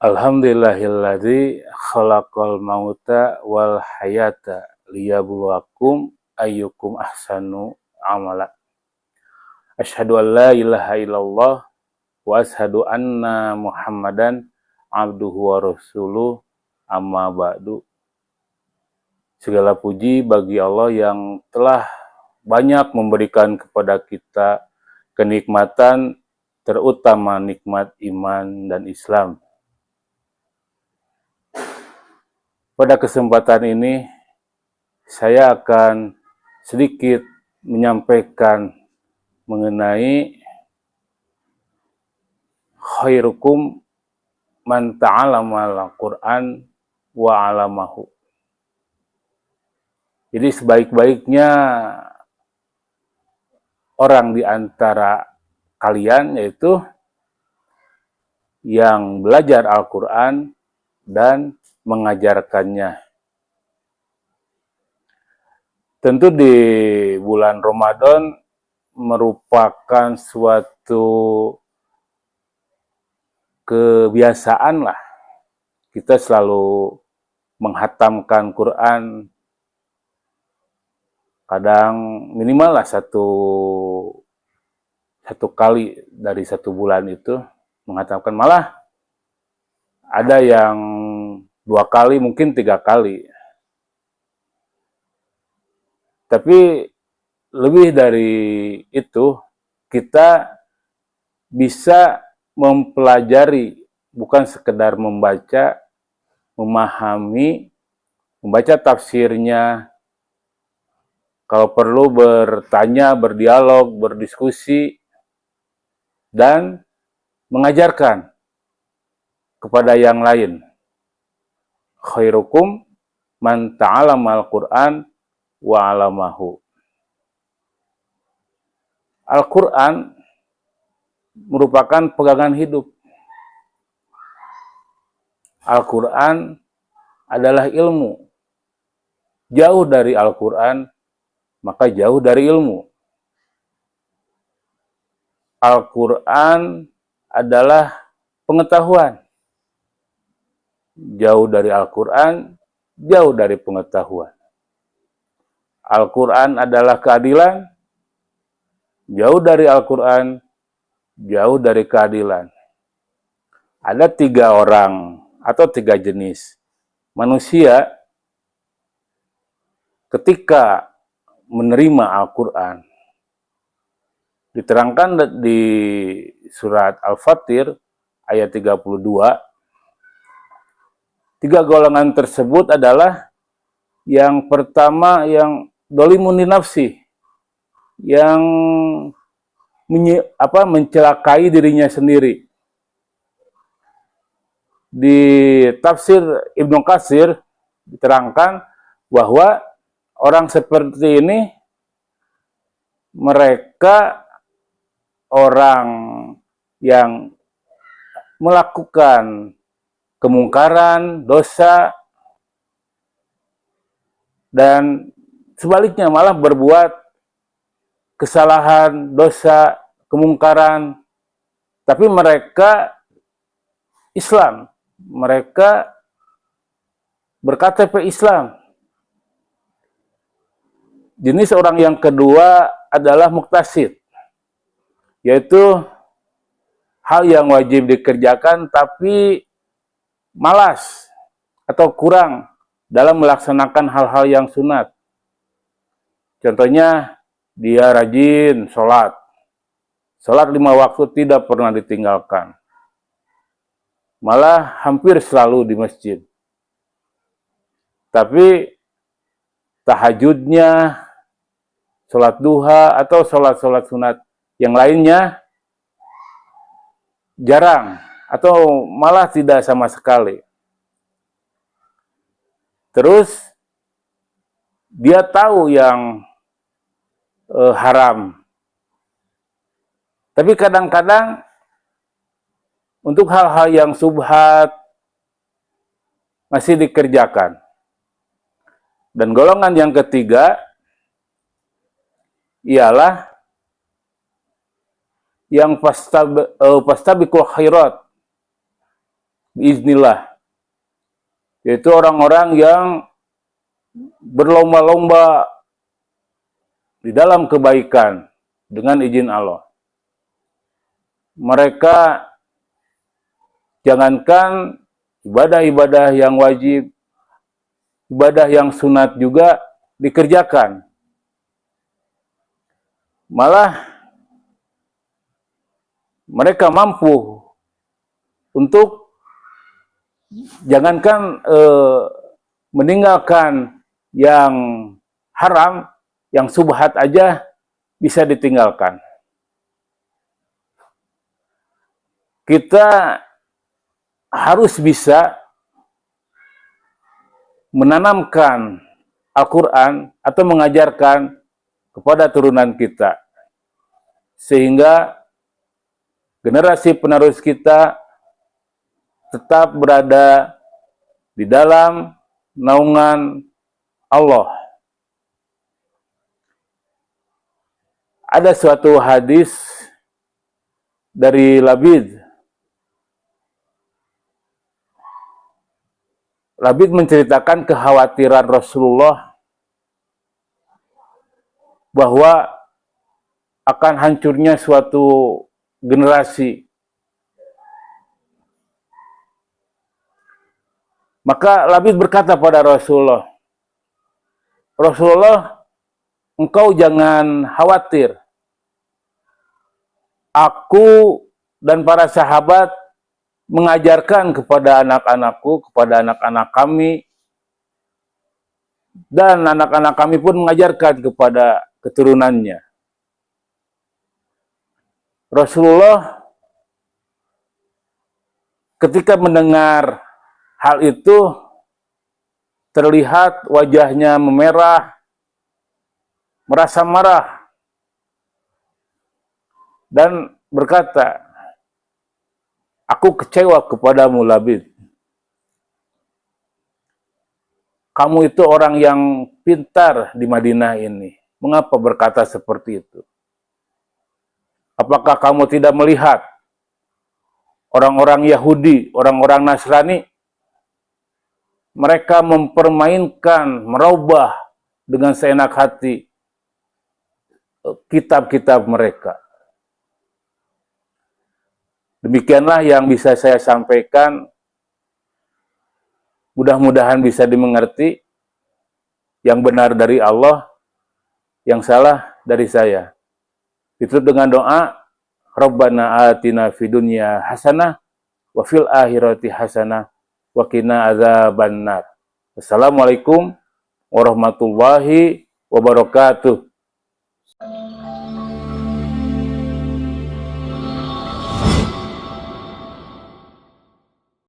Alhamdulillahilladzi khalaqal mauta wal hayata liyabluwakum ayyukum ahsanu amala. Asyhadu an la ilaha illallah wa asyhadu anna Muhammadan abduhu wa rasuluh amma ba'du. Segala puji bagi Allah yang telah banyak memberikan kepada kita kenikmatan, terutama nikmat iman dan Islam. Pada kesempatan ini, saya akan sedikit menyampaikan mengenai khairukum man ta'alamal Qur'an wa 'alamahu. Jadi sebaik-baiknya orang di antara kalian yaitu yang belajar Al-Qur'an dan mengajarkannya. Tentu di bulan Ramadan merupakan suatu kebiasaan lah. Kita selalu menghatamkan Quran, kadang minimal lah satu kali dari satu bulan itu menghatamkan, malah ada yang 2 kali, mungkin 3 kali. Tapi lebih dari itu, kita bisa mempelajari, bukan sekedar membaca, memahami, membaca tafsirnya, kalau perlu bertanya, berdialog, berdiskusi, dan mengajarkan kepada yang lain. Khairukum man ta'alamal Qur'an wa 'alamahu. Al-Quran merupakan pegangan hidup. Al-Quran adalah ilmu. Jauh dari Al-Quran, maka jauh dari ilmu. Al-Quran adalah pengetahuan. Jauh dari Al-Quran, jauh dari pengetahuan. Al-Quran adalah keadilan, jauh dari Al-Quran, jauh dari keadilan. Ada 3 orang atau 3 jenis manusia ketika menerima Al-Quran. Diterangkan di surat Al-Fatir ayat 32, 3 golongan tersebut adalah yang pertama yang dolimun li nafsi, yang mencelakai dirinya sendiri. Di tafsir Ibnu Katsir diterangkan bahwa orang seperti ini mereka orang yang melakukan kemungkaran, dosa, dan sebaliknya malah berbuat kesalahan, dosa, kemungkaran, tapi mereka Islam, mereka berKTP Islam. Jenis orang yang kedua adalah muktasid, yaitu hal yang wajib dikerjakan tapi malas atau kurang dalam melaksanakan hal-hal yang sunat. Contohnya, dia rajin sholat. Sholat 5 waktu tidak pernah ditinggalkan. Malah hampir selalu di masjid. Tapi tahajudnya, sholat duha, atau sholat-sholat sunat yang lainnya jarang, atau malah tidak sama sekali. Terus, dia tahu yang haram. Tapi kadang-kadang untuk hal-hal yang subhat masih dikerjakan. Dan golongan yang ketiga ialah yang fastabiqul khairat, biiznillah, yaitu orang-orang yang berlomba-lomba di dalam kebaikan dengan izin Allah. Mereka jangankan ibadah-ibadah yang wajib, ibadah yang sunat juga dikerjakan. Malah mereka mampu untuk jangankan meninggalkan yang haram, yang subhat aja bisa ditinggalkan. Kita harus bisa menanamkan Al-Quran atau mengajarkan kepada turunan kita, sehingga generasi penerus kita tetap berada di dalam naungan Allah. Ada suatu hadis dari Labid. Labid menceritakan kekhawatiran Rasulullah bahwa akan hancurnya suatu generasi. Maka Labid berkata pada Rasulullah, Rasulullah, engkau jangan khawatir. Aku dan para sahabat mengajarkan kepada anak-anakku, kepada anak-anak kami, dan anak-anak kami pun mengajarkan kepada keturunannya. Rasulullah ketika mendengar hal itu terlihat wajahnya memerah, merasa marah, dan berkata, aku kecewa kepadamu Labid. Kamu itu orang yang pintar di Madinah ini. Mengapa berkata seperti itu? Apakah kamu tidak melihat orang-orang Yahudi, orang-orang Nasrani, mereka mempermainkan, merubah dengan seenak hati kitab-kitab mereka. Demikianlah yang bisa saya sampaikan. Mudah-mudahan bisa dimengerti. Yang benar dari Allah, yang salah dari saya. Itu dengan doa, Rabbana atina fid dunya hasanah wa fil akhirati hasanah wa qina adzabannar. Assalamualaikum warahmatullahi wabarakatuh.